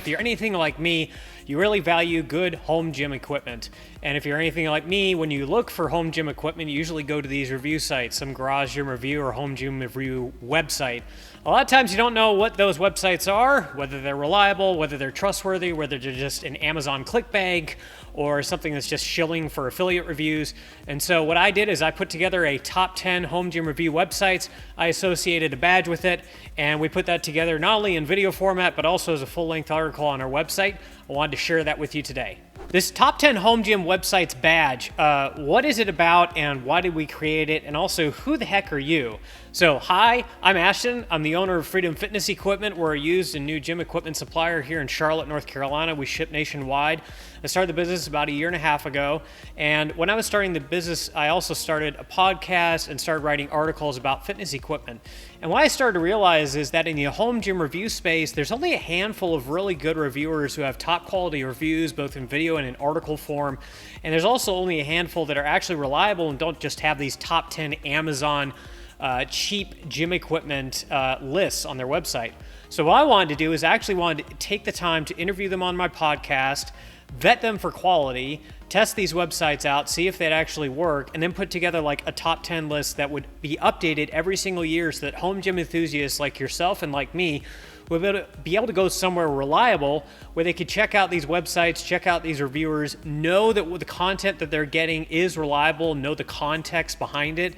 if you're anything like me, you really value good home gym equipment. And if you're anything like me, when you look for home gym equipment, you usually go to these review sites, some garage gym review or home gym review website. A lot of times you don't know what those websites are, whether they're reliable, whether they're trustworthy, whether they're just an Amazon clickbait or something that's just shilling for affiliate reviews. And so what I did is I put together a top 10 home gym review websites. I associated a badge with it, and we put that together not only in video format, but also as a full-length article on our website. I wanted to share that with you today. This top 10 home gym websites badge, what is it about and why did we create it? And also, who the heck are you? So, hi, I'm Ashton. I'm the owner of Freedom Fitness Equipment. We're a used and new gym equipment supplier here in Charlotte, North Carolina. We ship nationwide. I started the business about 1.5 years ago. And when I was starting the business, I also started a podcast and started writing articles about fitness equipment. And what I started to realize is that in the home gym review space, there's only a handful of really good reviewers who have top quality reviews, both in video and in article form. And there's also only a handful that are actually reliable and don't just have these top 10 Amazon cheap gym equipment lists on their website. So what I wanted to do is I actually wanted to take the time to interview them on my podcast, vet them for quality, test these websites out, see if they'd actually work, and then put together like a top 10 list that would be updated every single year so that home gym enthusiasts like yourself and like me would be able to go somewhere reliable where they could check out these websites, check out these reviewers, know that the content that they're getting is reliable, know the context behind it.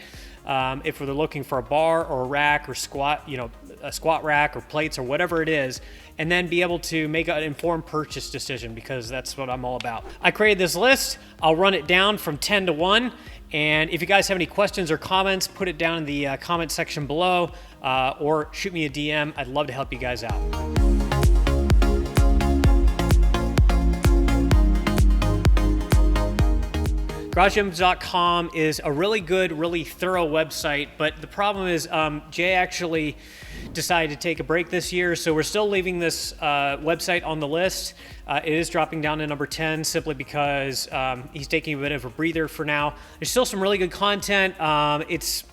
If they're looking for a bar or a rack or a squat rack or plates or whatever it is, and then be able to make an informed purchase decision, because that's what I'm all about. I created this list. I'll run it down from 10 to 1. And if you guys have any questions or comments, put it down in the comment section below or shoot me a DM. I'd love to help you guys out. GarageGyms.com is a really good, really thorough website, but the problem is Jay actually decided to take a break this year, so we're still leaving this website on the list. It is dropping down to number 10 simply because he's taking a bit of a breather for now. There's still some really good content. It's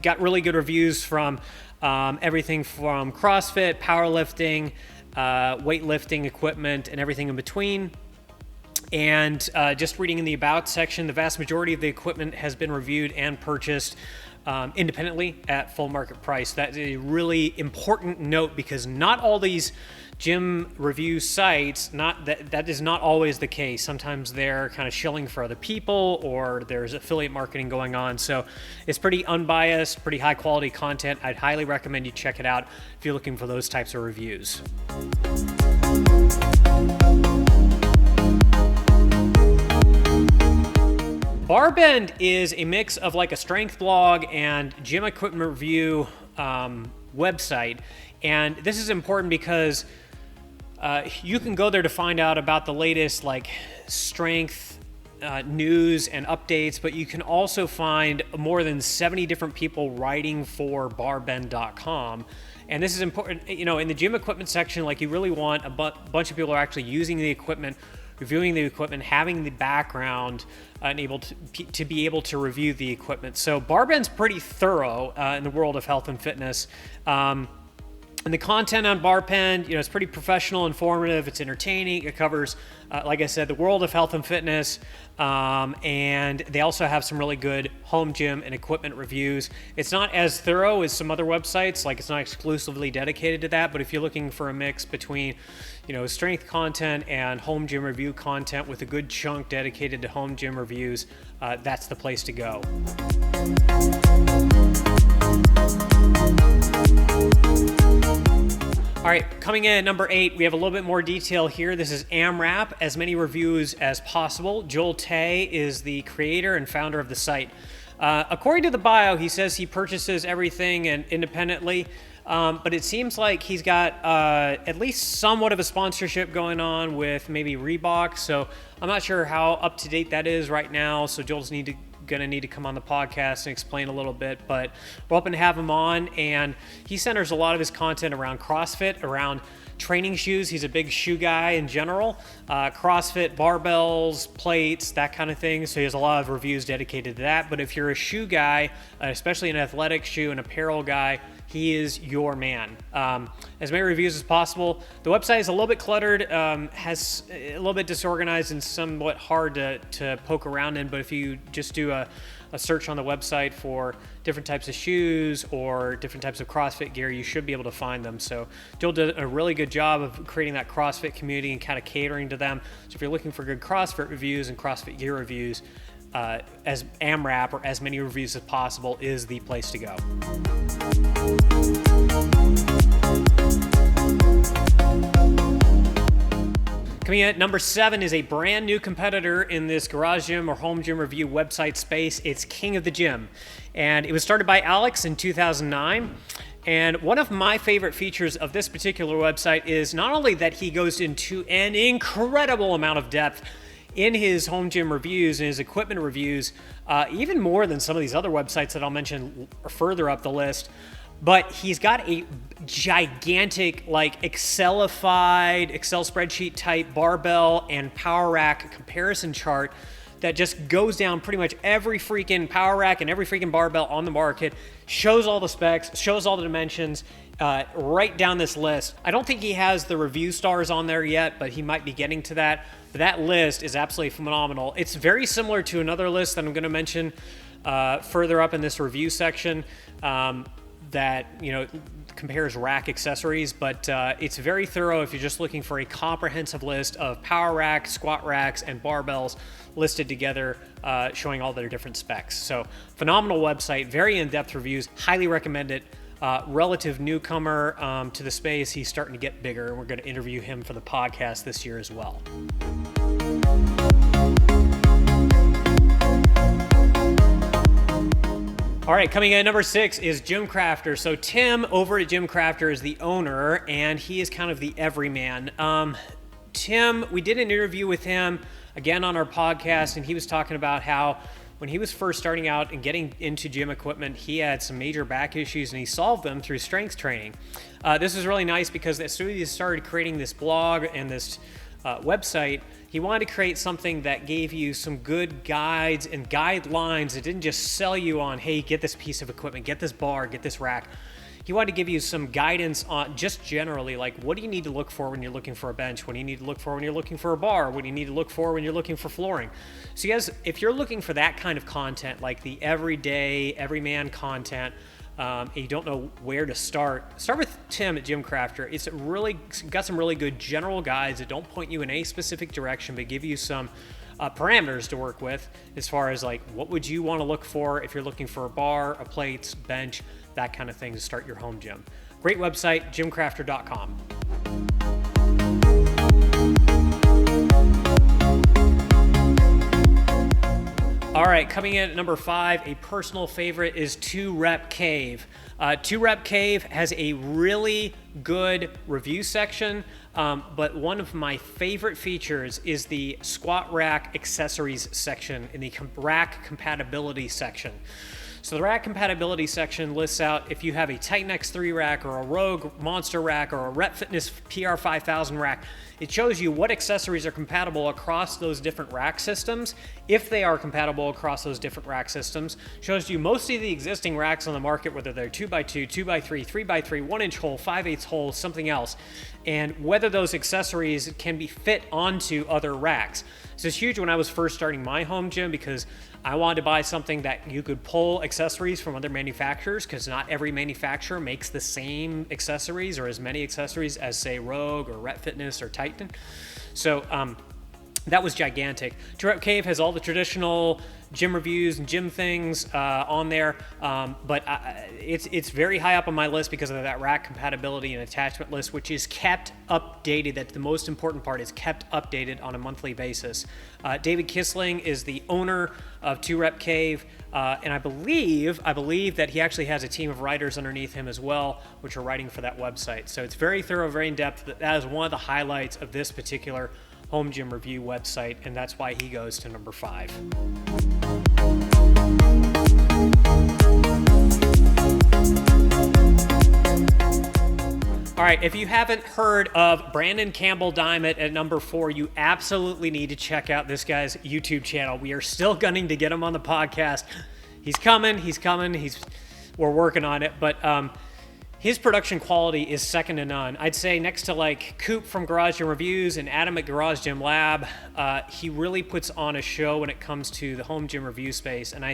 got really good reviews from everything from CrossFit, powerlifting, weightlifting equipment, and everything in between. And just reading in the About section, the vast majority of the equipment has been reviewed and purchased independently at full market price. That's a really important note because not all these gym review sites, that is not always the case. Sometimes they're kind of shilling for other people or there's affiliate marketing going on. So it's pretty unbiased, pretty high quality content. I'd highly recommend you check it out if you're looking for those types of reviews. Barbend is a mix of like a strength blog and gym equipment review website. And this is important because you can go there to find out about the latest like strength news and updates, but you can also find more than 70 different people writing for Barbend.com. And this is important, in the gym equipment section, like you really want a bunch of people who are actually using the equipment, reviewing the equipment, having the background, and able to be able to review the equipment. So Barbend's pretty thorough in the world of health and fitness. And the content on Barbend, it's pretty professional, informative, it's entertaining. It covers, like I said, the world of health and fitness. And they also have some really good home gym and equipment reviews. It's not as thorough as some other websites, like it's not exclusively dedicated to that, but if you're looking for a mix between, strength content and home gym review content with a good chunk dedicated to home gym reviews, that's the place to go. All right, coming in at number 8, we have a little bit more detail here. This is AMRAP, as many reviews as possible. Joel Tay is the creator and founder of the site. According to the bio, he says he purchases everything and independently, but it seems like he's got at least somewhat of a sponsorship going on with maybe Reebok, so I'm not sure how up-to-date that is right now, so Joel's going to need to come on the podcast and explain a little bit, but we're hoping to have him on. And he centers a lot of his content around CrossFit, around training shoes. He's a big shoe guy in general. CrossFit, barbells, plates, that kind of thing. So he has a lot of reviews dedicated to that. But if you're a shoe guy, especially an athletic shoe and apparel guy, he is your man. As many reviews as possible. The website is a little bit cluttered, has a little bit disorganized and somewhat hard to poke around in, but if you just do a search on the website for different types of shoes or different types of CrossFit gear, you should be able to find them. So Joel did a really good job of creating that CrossFit community and kind of catering to them. So if you're looking for good CrossFit reviews and CrossFit gear reviews, as AMRAP, or as many reviews as possible, is the place to go. Coming in at number 7 is a brand new competitor in this garage gym or home gym review website space. It's King of the Gym. And it was started by Alex in 2009. And one of my favorite features of this particular website is not only that he goes into an incredible amount of depth in his home gym reviews and his equipment reviews, even more than some of these other websites that I'll mention further up the list, but he's got a gigantic, like Excelified, Excel spreadsheet type barbell and power rack comparison chart that just goes down pretty much every freaking power rack and every freaking barbell on the market, shows all the specs, shows all the dimensions, right down this list. I don't think he has the review stars on there yet, but he might be getting to that. But that list is absolutely phenomenal. It's very similar to another list that I'm going to mention further up in this review section. That, you know, compares rack accessories, but it's very thorough if you're just looking for a comprehensive list of power racks, squat racks, and barbells listed together, showing all their different specs. So phenomenal website, very in-depth reviews, highly recommend it. Relative newcomer to the space, he's starting to get bigger, and we're going to interview him for the podcast this year as well. All right, coming in at number 6 is Gym Crafter. So Tim over at Gym Crafter is the owner, and he is kind of the everyman. Tim, we did an interview with him again on our podcast, and he was talking about how when he was first starting out and getting into gym equipment, he had some major back issues, and he solved them through strength training. This is really nice because as soon as he started creating this blog and this website, he wanted to create something that gave you some good guides and guidelines. It didn't just sell you on, hey, get this piece of equipment, get this bar, get this rack. He wanted to give you some guidance on just generally, like, what do you need to look for when you're looking for a bench? What do you need to look for when you're looking for a bar? What do you need to look for when you're looking for flooring? So guys, if you're looking for that kind of content, like the everyday, everyman content, and you don't know where to start with Tim at Gym Crafter. It's really got some really good general guides that don't point you in a specific direction, but give you some parameters to work with as far as like what would you want to look for if you're looking for a bar, a plate, bench, that kind of thing to start your home gym. Great website, gymcrafter.com. All right, coming in at number 5, a personal favorite is 2Rep Cave. 2Rep Cave has a really good review section, but one of my favorite features is the squat rack accessories section in the rack compatibility section. So the rack compatibility section lists out if you have a Titan X3 rack or a Rogue Monster rack or a Rep Fitness PR5000 rack. It shows you what accessories are compatible across those different rack systems. If they are compatible across those different rack systems, shows you most of the existing racks on the market, whether they're 2x2, 2x3, 3x3, 1-inch hole, 5/8 hole, something else, and whether those accessories can be fit onto other racks. This is huge when I was first starting my home gym because I wanted to buy something that you could pull accessories from other manufacturers, because not every manufacturer makes the same accessories or as many accessories as, say, Rogue or Rep Fitness or Titan. So that was gigantic. 2Rep Cave has all the traditional gym reviews and gym things on there, but it's very high up on my list because of that rack compatibility and attachment list, which is kept updated. That's the most important part, is kept updated on a monthly basis. David Kissling is the owner of 2Rep Cave, and I believe that he actually has a team of writers underneath him as well, which are writing for that website. So it's very thorough, very in-depth. That is one of the highlights of this particular home gym review website, and that's why he goes to number 5. All right, if you haven't heard of Brandon Campbell Diamond at number 4, you absolutely need to check out this guy's YouTube channel. We are still gunning to get him on the podcast. He's coming. We're working on it, but his production quality is second to none. I'd say next to like Coop from Garage Gym Reviews and Adam at Garage Gym Lab, he really puts on a show when it comes to the home gym review space, and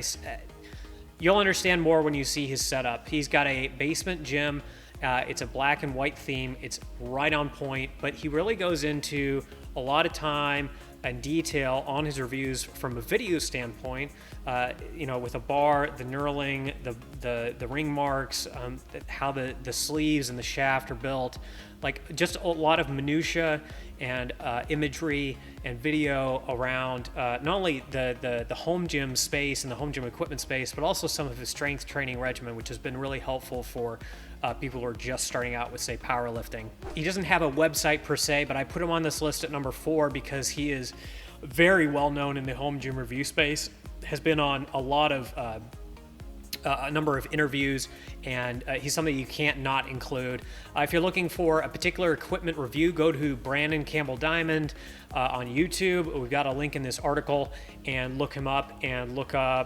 you'll understand more when you see his setup. He's got a basement gym. It's a black and white theme. It's right on point, but he really goes into a lot of time and detail on his reviews from a video standpoint, with a bar, the knurling, the ring marks, how the sleeves and the shaft are built, like just a lot of minutia and imagery and video around not only the home gym space and the home gym equipment space, but also some of his strength training regimen, which has been really helpful for people who are just starting out with, say, powerlifting. He doesn't have a website per se, but I put him on this list at number 4 because he is very well known in the home gym review space, has been on a lot of a number of interviews, and he's something you can't not include. If you're looking for a particular equipment review, go to Brandon Campbell Diamond on YouTube. We've got a link in this article, and look him up and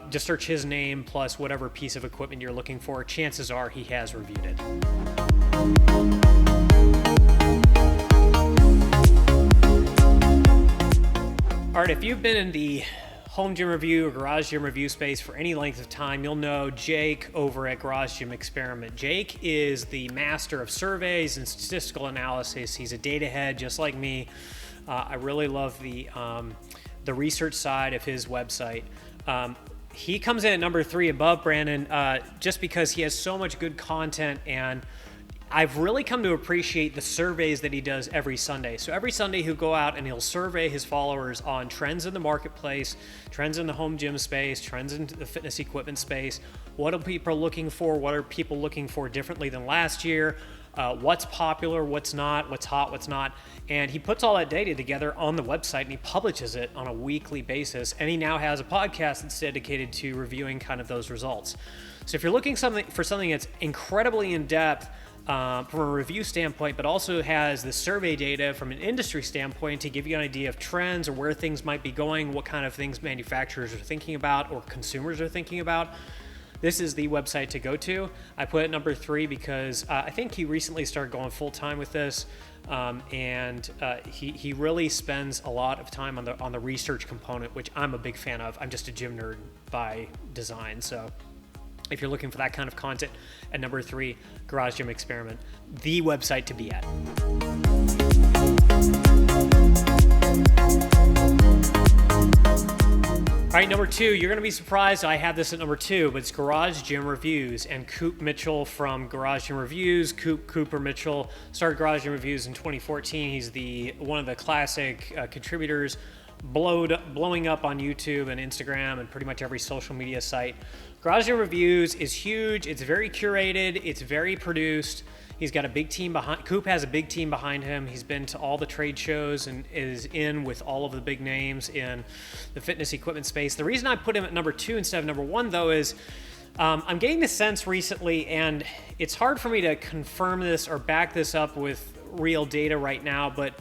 just search his name plus whatever piece of equipment you're looking for. Chances are he has reviewed it. All right, if you've been in the home gym review or garage gym review space for any length of time, you'll know Jake over at Garage Gym Experiment. Jake is the master of surveys and statistical analysis. He's a data head just like me. I really love the research side of his website. He comes in at number 3 above Brandon just because he has so much good content, and I've really come to appreciate the surveys that he does every Sunday. So every Sunday he'll go out and he'll survey his followers on trends in the marketplace, trends in the home gym space, trends in the fitness equipment space. What are people looking for? What are people looking for differently than last year? What's popular, what's not, what's hot, what's not. And he puts all that data together on the website and he publishes it on a weekly basis. And he now has a podcast that's dedicated to reviewing kind of those results. So if you're looking for something that's incredibly in-depth, from a review standpoint, but also has the survey data from an industry standpoint to give you an idea of trends or where things might be going, what kind of things manufacturers are thinking about or consumers are thinking about, this is the website to go to. I put it number 3 because I think he recently started going full-time with this, and he really spends a lot of time on the research component, which I'm a big fan of. I'm just a gym nerd by design, so if you're looking for that kind of content, at number 3, Garage Gym Experiment, the website to be at. All right, number 2, you're going to be surprised I have this at number 2, but it's Garage Gym Reviews, and Coop Mitchell from Garage Gym Reviews. Cooper Mitchell started Garage Gym Reviews in 2014. He's one of the classic contributors, blowing up on YouTube and Instagram and pretty much every social media site. Garage Gym Reviews is huge. It's very curated. It's very produced. He's got a big team behind. Coop has a big team behind him. He's been to all the trade shows and is in with all of the big names in the fitness equipment space. The reason I put him at number 2 instead of number 1, though, is I'm getting the sense recently, and it's hard for me to confirm this or back this up with real data right now, but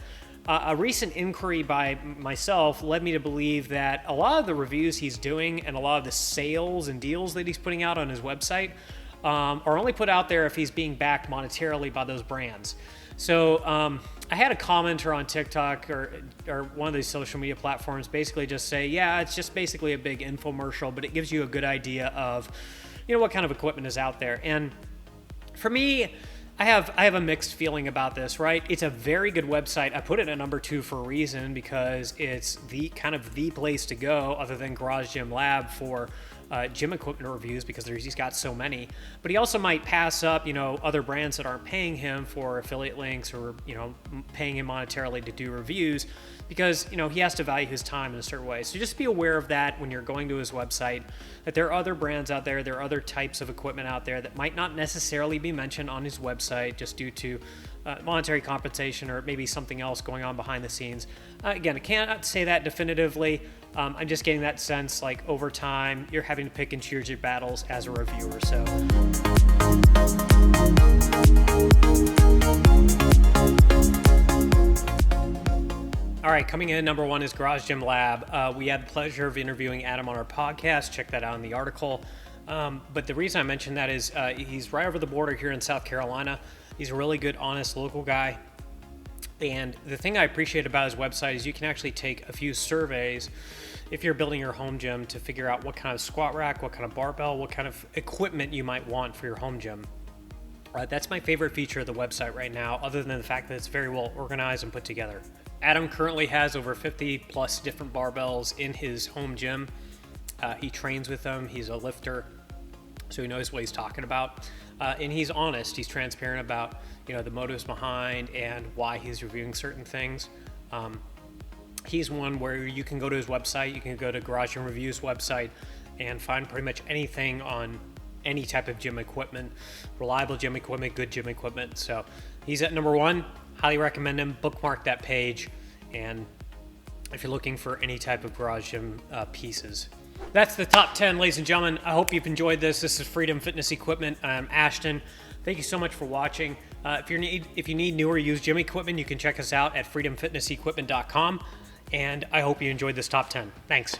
a recent inquiry by myself led me to believe that a lot of the reviews he's doing and a lot of the sales and deals that he's putting out on his website are only put out there if he's being backed monetarily by those brands. So I had a commenter on TikTok or one of these social media platforms basically just say, yeah, it's just basically a big infomercial, but it gives you a good idea of, what kind of equipment is out there. And for me, I have a mixed feeling about this, right? It's a very good website. I put it at number 2 for a reason, because it's the place to go other than Garage Gym Lab for gym equipment reviews, because he's got so many. But he also might pass up, other brands that aren't paying him for affiliate links or, paying him monetarily to do reviews, because, he has to value his time in a certain way. So just be aware of that when you're going to his website, that there are other brands out there, there are other types of equipment out there that might not necessarily be mentioned on his website just due to monetary compensation or maybe something else going on behind the scenes. Again, I cannot say that definitively. I'm just getting that sense, like, over time, you're having to pick and choose your battles as a reviewer. So right, coming in number 1 is Garage Gym Lab. We had the pleasure of interviewing Adam on our podcast. Check that out in the article. But the reason I mentioned that is he's right over the border here in South Carolina. He's a really good, honest, local guy. And the thing I appreciate about his website is you can actually take a few surveys if you're building your home gym to figure out what kind of squat rack, what kind of barbell, what kind of equipment you might want for your home gym. That's my favorite feature of the website right now, other than the fact that it's very well organized and put together. Adam currently has over 50 plus different barbells in his home gym. He trains with them. He's a lifter, so he knows what he's talking about. And he's honest. He's transparent about, the motives behind and why he's reviewing certain things. He's one where you can go to his website. You can go to Garage Gym Review's website and find pretty much anything on any type of gym equipment, reliable gym equipment, good gym equipment. So he's at number 1. Highly recommend him. Bookmark that page. And if you're looking for any type of garage gym pieces. That's the top 10, ladies and gentlemen. I hope you've enjoyed this. This is Freedom Fitness Equipment. I'm Ashton. Thank you so much for watching. If you need new or used gym equipment, you can check us out at freedomfitnessequipment.com. And I hope you enjoyed this top 10. Thanks.